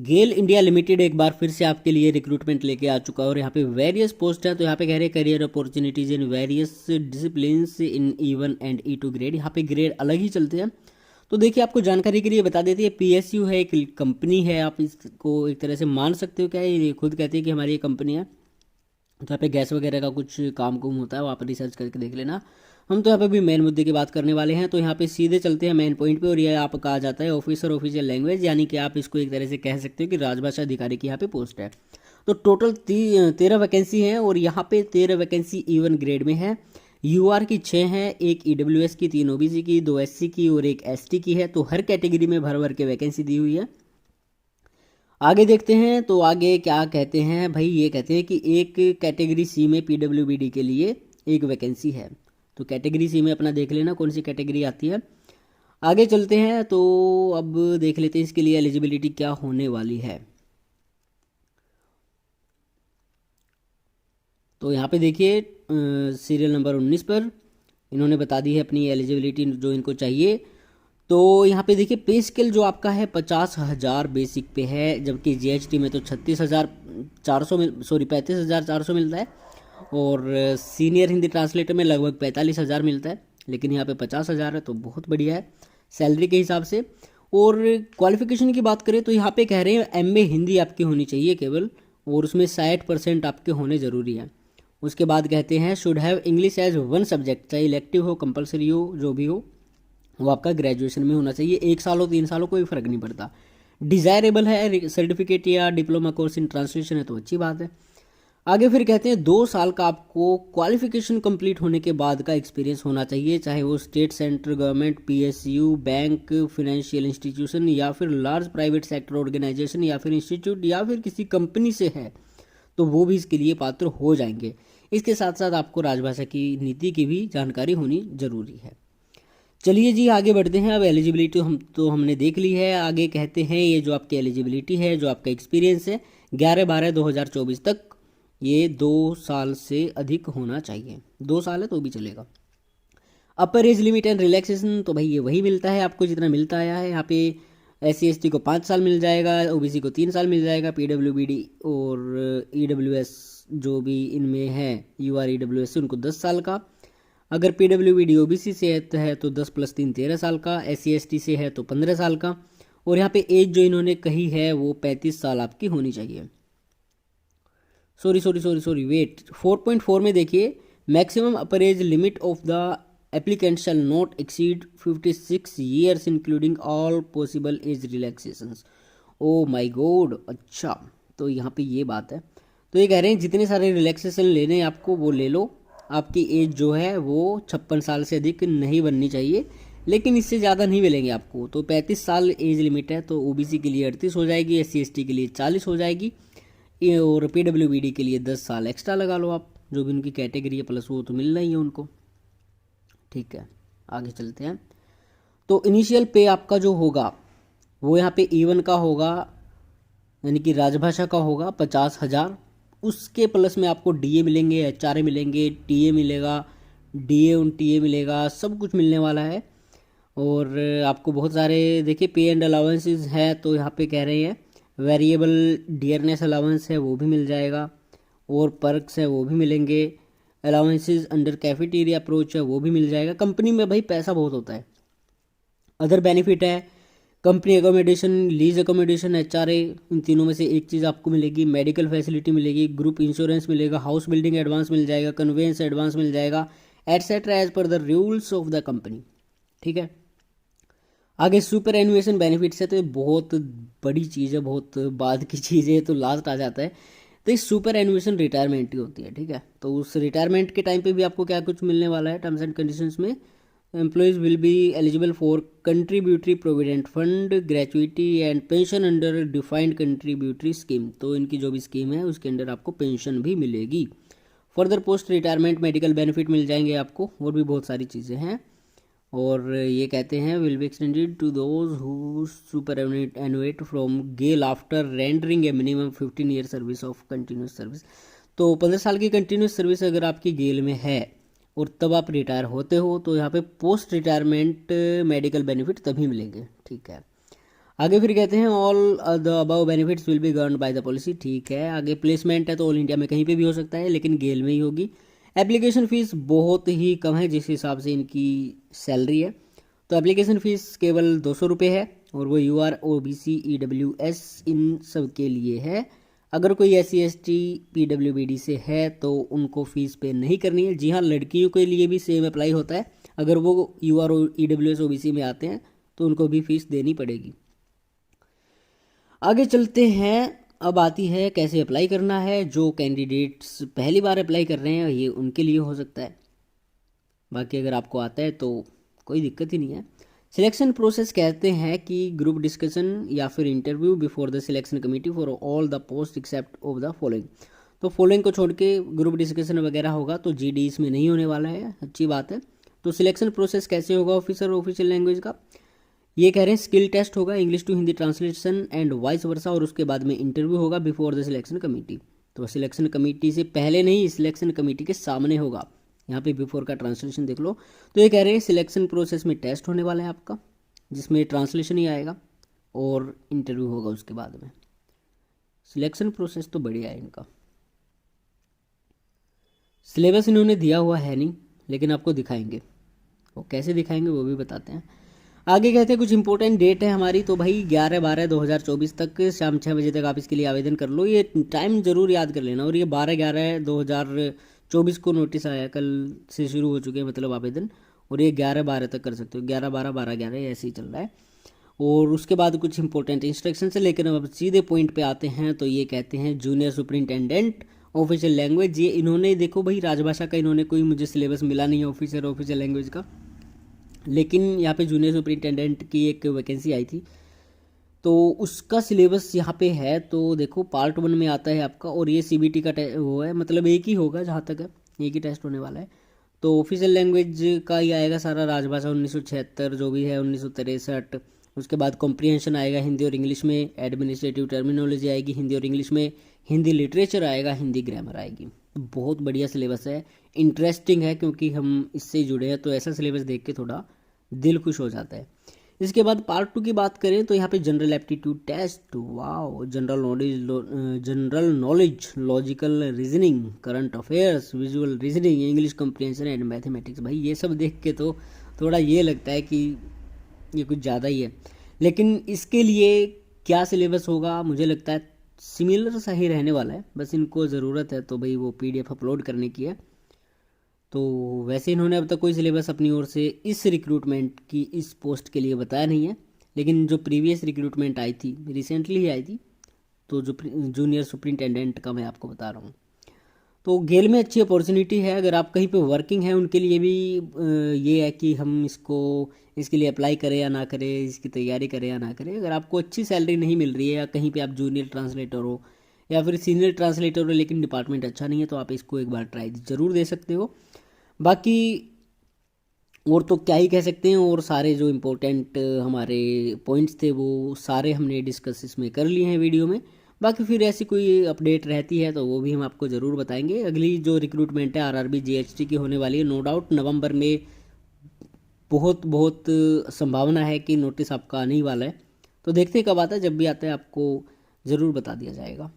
गेल India limited एक बार फिर से आपके लिए रिक्रूटमेंट लेके आ चुका है और यहाँ पे वेरियस पोस्ट है। तो यहाँ पे कह रहे हैं career opportunities in various disciplines in E1 and E2 grade. यहाँ पे ग्रेड अलग ही चलते हैं। तो देखिए आपको जानकारी के लिए बता देती है, PSU है, एक कंपनी है, आप इसको एक तरह से मान सकते हो। क्या है, ये खुद कहती है कि हमारी ये कंपनी है। तो यहाँ पे गैस वगैरह का कुछ काम कुम होता है, वो आप रिसर्च करके देख लेना। हम तो यहाँ पे भी मेन मुद्दे की बात करने वाले हैं। तो यहाँ पे सीधे चलते हैं मेन पॉइंट पे, और ये आपका आ जाता है ऑफिसर ऑफिशियल लैंग्वेज, यानी कि आप इसको एक तरह से कह सकते हो कि राजभाषा अधिकारी की यहाँ पे पोस्ट है। तो टोटल 13 वैकेंसी हैं, और यहाँ पे 13 वैकेंसी E1 ग्रेड में है। UR की 6 हैं, एक EWS की, 3 OBC की, 2 SC की और एक ST की है। तो हर कैटेगरी में भर भर के वैकेंसी दी हुई है। आगे देखते हैं, तो आगे क्या कहते हैं भाई, ये कहते हैं कि एक कैटेगरी C में PWBD के लिए एक वैकेंसी है। तो कैटेगरी C में अपना देख लेना कौन सी कैटेगरी आती है। आगे चलते हैं, तो अब देख लेते हैं इसके लिए एलिजिबिलिटी क्या होने वाली है। तो यहाँ पे देखिए सीरियल नंबर 19 पर इन्होंने बता दी है अपनी एलिजिबिलिटी जो इनको चाहिए। तो यहाँ पे देखिए पे स्केल जो आपका है 50,000 बेसिक पे है, जबकि GST में तो 36,400 सॉरी 35,400 मिलता है, और सीनियर हिंदी ट्रांसलेटर में लगभग 45,000 मिलता है, लेकिन यहाँ पे 50,000 है, तो बहुत बढ़िया है सैलरी के हिसाब से। और क्वालिफिकेशन की बात करें तो यहाँ पे कह रहे हैं MA हिंदी आपकी होनी चाहिए केवल, और उसमें 60% आपके होने ज़रूरी है। उसके बाद कहते हैं should have English as one subject, चाहे इलेक्टिव हो कंपलसरी हो जो भी हो, वो आपका ग्रेजुएशन में होना चाहिए। 1 साल हो 3 साल हो कोई फ़र्क नहीं पड़ता। डिज़ायरेबल है सर्टिफिकेट या डिप्लोमा कोर्स इन ट्रांसलेशन है तो अच्छी बात है। आगे फिर कहते हैं 2 साल का आपको क्वालिफिकेशन कंप्लीट होने के बाद का एक्सपीरियंस होना चाहिए, चाहे वो state, central government, PSU, bank, financial institution या फिर लार्ज प्राइवेट सेक्टर ऑर्गेनाइजेशन या फिर इंस्टीट्यूट या फिर किसी कंपनी से है, तो वो भी इसके लिए पात्र हो जाएंगे। इसके साथ साथ आपको राजभाषा की नीति की भी जानकारी होनी जरूरी है। चलिए जी आगे बढ़ते हैं। अब एलिजिबिलिटी हमने देख ली है। आगे कहते हैं ये जो आपकी एलिजिबिलिटी है, जो आपका एक्सपीरियंस है 11/12/2024 तक, ये 2 साल से अधिक होना चाहिए। 2 साल है तो भी चलेगा। अपर एज लिमिट एंड रिलैक्सेशन, तो भाई ये वही मिलता है आपको जितना मिलता आया है। यहाँ पे SC ST को 5 साल मिल जाएगा, OBC को 3 साल मिल जाएगा, PWBD और EWS जो भी इनमें है UR EWS से उनको 10 साल का। अगर PWBD OBC से है तो 10 + 3 13 साल का, SC ST से है तो 15 साल का, और यहाँ पे एज जो इन्होंने कही है वो 35 साल आपकी होनी चाहिए। सॉरी वेट, 4.4 में देखिए maximum upper age limit of the applicant shall not exceed 56 years including all possible age relaxations. Oh my god, अच्छा तो यहाँ पे ये बात है। तो ये कह रहे हैं जितने सारे रिलैक्सेशन लेने हैं आपको वो ले लो, आपकी एज जो है वो 56 साल से अधिक नहीं बननी चाहिए, लेकिन इससे ज़्यादा नहीं मिलेंगे आपको। तो 35 साल एज लिमिट है, तो OBC के लिए 38 हो जाएगी, SC ST के लिए 40 हो जाएगी, और PWBD के लिए 10 साल एक्स्ट्रा लगा लो आप, जो भी उनकी कैटेगरी है प्लस वो तो मिलना ही है उनको। ठीक है, आगे चलते हैं। तो इनिशियल पे आपका जो होगा वो यहाँ पे E1 का होगा, यानी कि राजभाषा का होगा 50,000। उसके प्लस में आपको DA मिलेंगे, HRA मिलेंगे, TA मिलेगा, DA और TA मिलेगा, सब कुछ मिलने वाला है। और आपको बहुत सारे देखिए पे एंड अलाउंसेस है, तो यहाँ पे कह रहे हैं वेरिएबल डियरनेस अलाउंस है वो भी मिल जाएगा, और पर्क्स है वो भी मिलेंगे, अलाउंसेस अंडर कैफेटेरिया अप्रोच है वो भी मिल जाएगा। कंपनी में भाई पैसा बहुत होता है। अदर बेनिफिट है company accommodation, lease accommodation, HRA, इन तीनों में से एक चीज़ आपको मिलेगी। मेडिकल फैसिलिटी मिलेगी, ग्रुप इंश्योरेंस मिलेगा, हाउस बिल्डिंग एडवांस मिल जाएगा, कन्वेंस एडवांस मिल जाएगा, etcetera as per the rules of the company. ठीक है, आगे सुपर एनुएशन बेनिफिट्स है, तो ये बहुत बड़ी चीज़ है, बहुत बाद की चीज़ है, तो लास्ट आ जाता है। तो इस सुपर एनुएशन रिटायरमेंट ही होती है। ठीक है, तो उस रिटायरमेंट के टाइम पे भी आपको क्या कुछ मिलने वाला है टर्म्स एंड कंडीशंस में, employees will be eligible for contributory provident fund, gratuity and pension under defined contributory scheme. तो इनकी जो भी स्कीम है उसके अंडर आपको पेंशन भी मिलेगी। Further post retirement medical benefit मिल जाएंगे आपको, और भी बहुत सारी चीज़ें हैं। और ये कहते हैं will be extended to those who superannuate from GAIL after rendering a minimum 15 year service of continuous service. तो 15 साल की कंटिन्यूस सर्विस अगर आपकी गेल में है और तब आप रिटायर होते हो, तो यहाँ पे पोस्ट रिटायरमेंट मेडिकल बेनिफिट तभी मिलेंगे। ठीक है, आगे फिर कहते हैं all the above benefits will be governed by the policy. ठीक है, आगे प्लेसमेंट है तो ऑल इंडिया में कहीं पे भी हो सकता है, लेकिन गेल में ही होगी। एप्लीकेशन फ़ीस बहुत ही कम है जिस हिसाब से इनकी सैलरी है। तो एप्लीकेशन फ़ीस केवल 200 रुपये है, और वो UR OBC EWS इन सब के लिए है। अगर कोई SC ST PWBD से है तो उनको फ़ीस पे नहीं करनी है। जी हाँ, लड़कियों के लिए भी सेम अप्लाई होता है। अगर वो UR EWS OBC में आते हैं तो उनको भी फ़ीस देनी पड़ेगी। आगे चलते हैं, अब आती है कैसे अप्लाई करना है। जो कैंडिडेट्स पहली बार अप्लाई कर रहे हैं ये उनके लिए हो सकता है, बाकी अगर आपको आता है तो कोई दिक्कत ही नहीं है। सिलेक्शन प्रोसेस कहते हैं कि ग्रुप डिस्कशन या फिर interview before the selection committee for all the post except of the following. तो फॉलोइंग को छोड़ के ग्रुप डिस्कशन वगैरह होगा, तो GD इसमें नहीं होने वाला है, अच्छी बात है। तो सिलेक्शन प्रोसेस कैसे होगा ऑफिसर ऑफिशियल लैंग्वेज का, ये कह रहे हैं स्किल टेस्ट होगा, English to Hindi translation and vice versa, और उसके बाद में इंटरव्यू होगा बिफोर द सिलेक्शन कमेटी। तो सिलेक्शन कमेटी से पहले नहीं, सिलेक्शन कमेटी के सामने होगा। यहाँ पे बिफोर का ट्रांसलेशन देख लो। तो ये कह रहे हैं सिलेक्शन प्रोसेस में टेस्ट होने वाला है आपका, जिसमें ट्रांसलेशन ही आएगा और इंटरव्यू होगा उसके बाद में। सिलेक्शन प्रोसेस तो बढ़िया है इनका। सिलेबस इन्होंने दिया हुआ है नहीं, लेकिन आपको दिखाएंगे, वो कैसे दिखाएंगे वो भी बताते हैं। आगे कहते हैं कुछ इंपॉर्टेंट डेट है हमारी, तो भाई 11/12/2024 तक शाम 6 बजे तक आप इसके लिए आवेदन कर लो। ये टाइम ज़रूर याद कर लेना। और ये 12/11/2024 को नोटिस आया, कल से शुरू हो चुके हैं मतलब आवेदन, और ये 11/12 तक कर सकते हो। 11/12 ऐसे ही चल रहा है। और उसके बाद कुछ इंपॉर्टेंट इंस्ट्रक्शन है, लेकिन अब सीधे पॉइंट पे आते हैं। तो ये कहते हैं जूनियर सुपरिंटेंडेंट ऑफिशियल लैंग्वेज। ये इन्होंने देखो भाई, राजभाषा का इन्होंने कोई मुझे सिलेबस मिला नहीं है ऑफिशियल लैंग्वेज का, लेकिन यहाँ पे जूनियर सुपरिंटेंडेंट की एक वैकेंसी आई थी तो उसका सिलेबस यहाँ पे है। तो देखो पार्ट 1 में आता है आपका, और ये CBT का वो है, मतलब एक ही होगा जहाँ तक है, एक ही टेस्ट होने वाला है। तो ऑफिशियल लैंग्वेज का ही आएगा सारा, राजभाषा 1976 जो भी है 1963। उसके बाद कॉम्प्रिहेंशन आएगा हिंदी और इंग्लिश में, एडमिनिस्ट्रेटिव टर्मिनोलॉजी आएगी हिंदी और इंग्लिश में, हिंदी लिटरेचर आएगा, हिंदी ग्रामर आएगी। बहुत बढ़िया सिलेबस है, इंटरेस्टिंग है, क्योंकि हम इससे जुड़े हैं तो ऐसा सिलेबस देख के थोड़ा दिल खुश हो जाता है। इसके बाद पार्ट 2 की बात करें तो यहाँ पे general aptitude test, wow, general knowledge, logical reasoning, current affairs, visual reasoning, English comprehension and mathematics. भाई ये सब देख के तो थोड़ा ये लगता है कि ये कुछ ज़्यादा ही है, लेकिन इसके लिए क्या सिलेबस होगा मुझे लगता है सिमिलर सा ही रहने वाला है। बस इनको ज़रूरत है तो भाई वो PDF अपलोड करने की है। तो वैसे इन्होंने अब तक कोई सिलेबस अपनी ओर से इस रिक्रूटमेंट की इस पोस्ट के लिए बताया नहीं है, लेकिन जो प्रीवियस रिक्रूटमेंट आई थी, रिसेंटली ही आई थी, तो जो जूनियर सुपरिंटेंडेंट का मैं आपको बता रहा हूँ। तो गेल में अच्छी अपॉर्चुनिटी है, अगर आप कहीं पे वर्किंग है उनके लिए भी ये है कि हम इसके लिए अप्लाई करें या ना करें, इसकी तैयारी करें या ना करें। अगर आपको अच्छी सैलरी नहीं मिल रही है, या कहीं पे आप जूनियर ट्रांसलेटर हो या फिर सीनियर ट्रांसलेटर हो लेकिन डिपार्टमेंट अच्छा नहीं है, तो आप इसको एक बार ट्राई ज़रूर दे सकते हो। बाकी और तो क्या ही कह सकते हैं, और सारे जो इम्पोर्टेंट हमारे पॉइंट्स थे वो सारे हमने डिस्कस इसमें कर लिए हैं वीडियो में। बाकी फिर ऐसी कोई अपडेट रहती है तो वो भी हम आपको ज़रूर बताएंगे। अगली जो रिक्रूटमेंट है RRB GHT की होने वाली है, नो डाउट नवंबर में बहुत बहुत संभावना है कि नोटिस आपका आने ही वाला है। तो देखते हैं कब आता है, जब भी आता है आपको ज़रूर बता दिया जाएगा।